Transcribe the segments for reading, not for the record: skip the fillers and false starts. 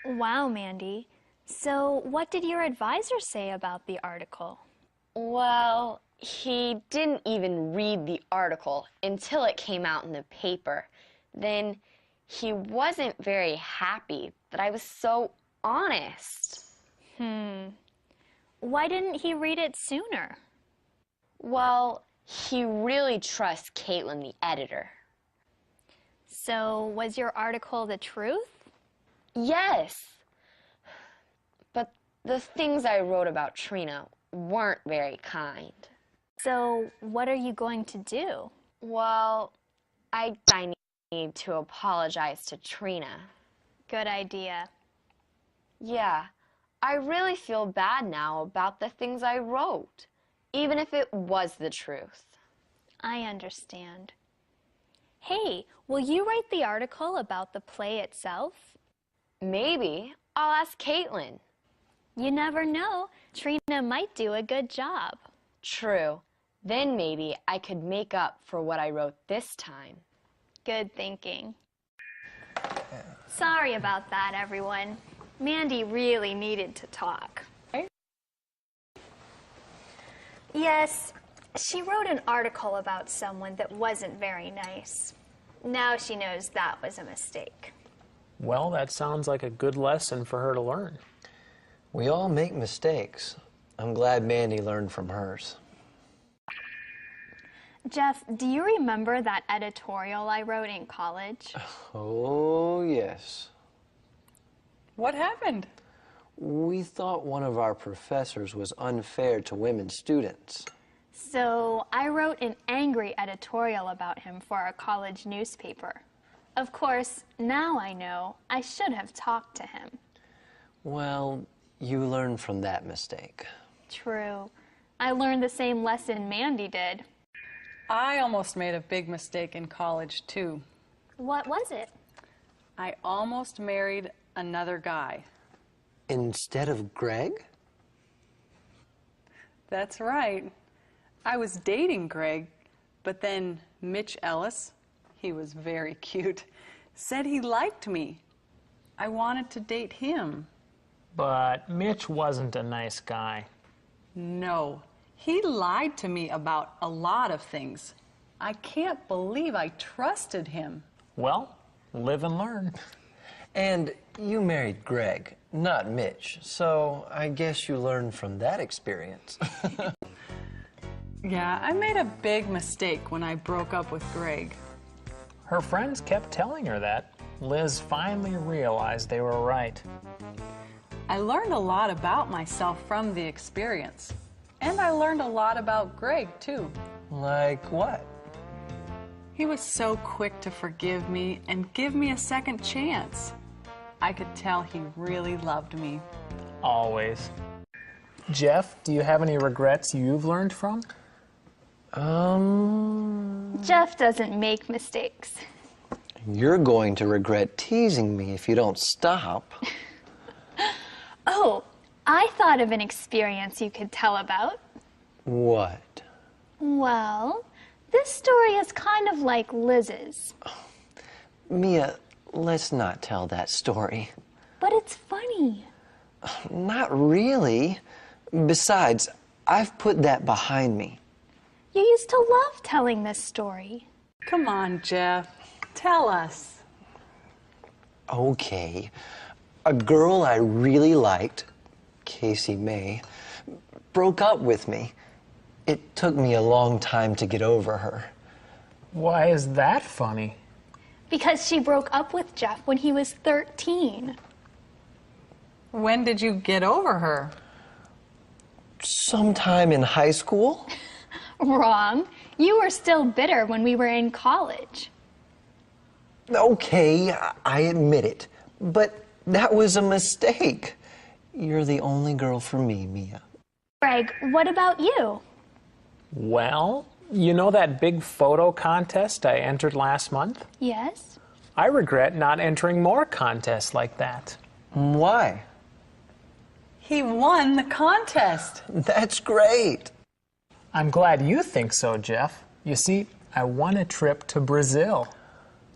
Wow, Mandy. So what did your advisor say about the article? Well, he didn't even read the article until it came out in the paper. Then he wasn't very happy that I was so honest. Why didn't he read it sooner? Well, he really trusts Caitlin, the editor. So was your article the truth? Yes. But the things I wrote about Trina weren't very kind. So what are you going to do? Well, I need to apologize to Trina. Good idea. Yeah, I really feel bad now about the things I wrote, even if it was the truth. I understand. Hey, will you write the article about the play itself? Maybe. I'll ask Caitlin. You never know. Trina might do a good job. True. Then maybe I could make up for what I wrote this time. Good thinking. Sorry about that, everyone. Mandy really needed to talk. Yes, she wrote an article about someone that wasn't very nice. Now she knows that was a mistake. Well, that sounds like a good lesson for her to learn. We all make mistakes. I'm glad Mandy learned from hers. Jeff, do you remember that editorial I wrote in college? Oh, yes. What happened? We thought one of our professors was unfair to women students. So I wrote an angry editorial about him for our college newspaper. Of course, now I know I should have talked to him. Well, you learned from that mistake. True. I learned the same lesson Mandy did. I almost made a big mistake in college, too. What was it? I almost married another guy. Instead of Greg? That's right. I was dating Greg, but then Mitch Ellis, he was very cute, said he liked me. I wanted to date him. But Mitch wasn't a nice guy. No, he lied to me about a lot of things. I can't believe I trusted him. Well, live and learn. And you married Greg, not Mitch, so I guess you learned from that experience. Yeah, I made a big mistake when I broke up with Greg. Her friends kept telling her that. Liz finally realized they were right. I learned a lot about myself from the experience. And I learned a lot about Greg, too. Like what? He was so quick to forgive me and give me a second chance. I could tell he really loved me. Always. Jeff, do you have any regrets you've learned from? Jeff doesn't make mistakes. You're going to regret teasing me if you don't stop. Oh, I thought of an experience you could tell about. What? Well, this story is kind of like Liz's. Mia, let's not tell that story. But it's funny. Not really. Besides, I've put that behind me. You used to love telling this story. Come on, Jeff. Tell us. Okay. A girl I really liked, Casey May, broke up with me. It took me a long time to get over her. Why is that funny? Because she broke up with Jeff when he was 13. When did you get over her? Sometime in high school? Wrong. You were still bitter when we were in college. Okay, I admit it. But that was a mistake. You're the only girl for me, Mia. Greg, what about you? Well, you know that big photo contest I entered last month? Yes? I regret not entering more contests like that. Why? He won the contest. That's great. I'm glad you think so, Jeff. You see, I won a trip to Brazil.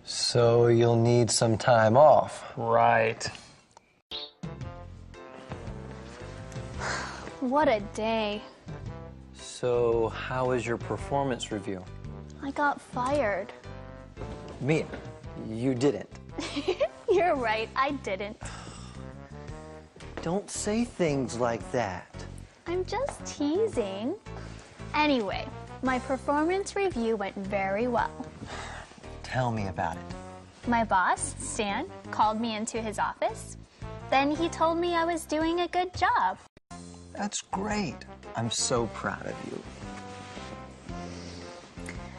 So you'll need some time off. Right. What a day. So, how was your performance review? I got fired. Mia, you didn't. You're right, I didn't. Don't say things like that. I'm just teasing. Anyway, my performance review went very well. Tell me about it. My boss, Stan, called me into his office. Then he told me I was doing a good job. That's great. I'm so proud of you.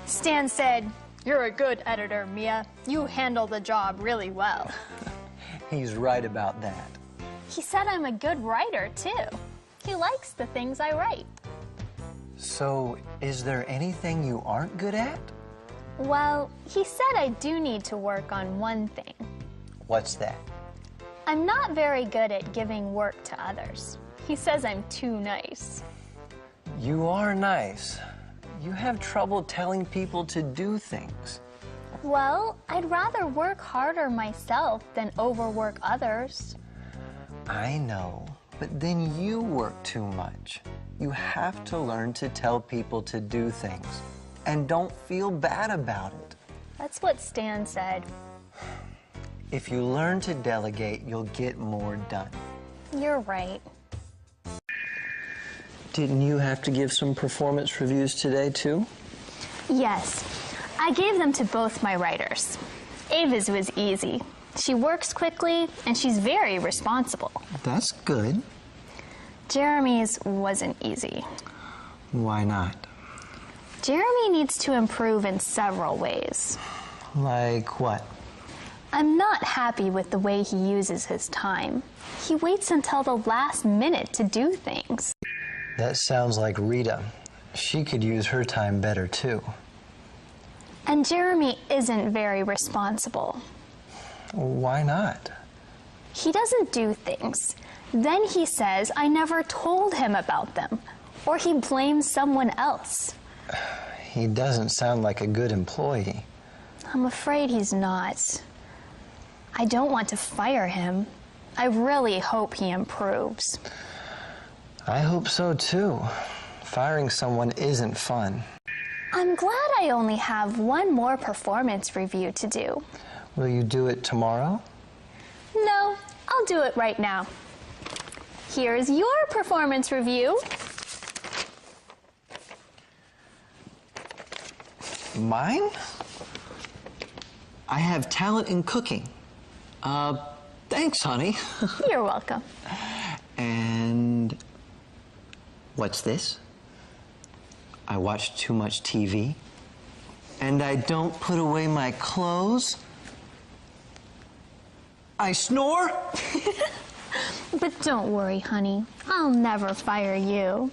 Stan said, "You're a good editor, Mia. You handle the job really well." He's right about that. He said I'm a good writer, too. He likes the things I write. So, is there anything you aren't good at? Well, he said I do need to work on one thing. What's that? I'm not very good at giving work to others. He says I'm too nice. You are nice. You have trouble telling people to do things. Well, I'd rather work harder myself than overwork others. I know, but then you work too much. You have to learn to tell people to do things. And don't feel bad about it. That's what Stan said. If you learn to delegate, you'll get more done. You're right. Didn't you have to give some performance reviews today, too? Yes, I gave them to both my writers. Ava's was easy. She works quickly, and she's very responsible. That's good. Jeremy's wasn't easy. Why not? Jeremy needs to improve in several ways. Like what? I'm not happy with the way he uses his time. He waits until the last minute to do things. That sounds like Rita. She could use her time better, too. And Jeremy isn't very responsible. Why not? He doesn't do things. Then he says I never told him about them, or he blames someone else. He doesn't sound like a good employee. I'm afraid he's not. I don't want to fire him. I really hope he improves. I hope so, too. Firing someone isn't fun. I'm glad I only have one more performance review to do. Will you do it tomorrow? No, I'll do it right now. Here's your performance review. Mine? I have talent in cooking. Thanks, honey. You're welcome. And what's this? I watch too much TV. And I don't put away my clothes. I snore. But don't worry, honey. I'll never fire you.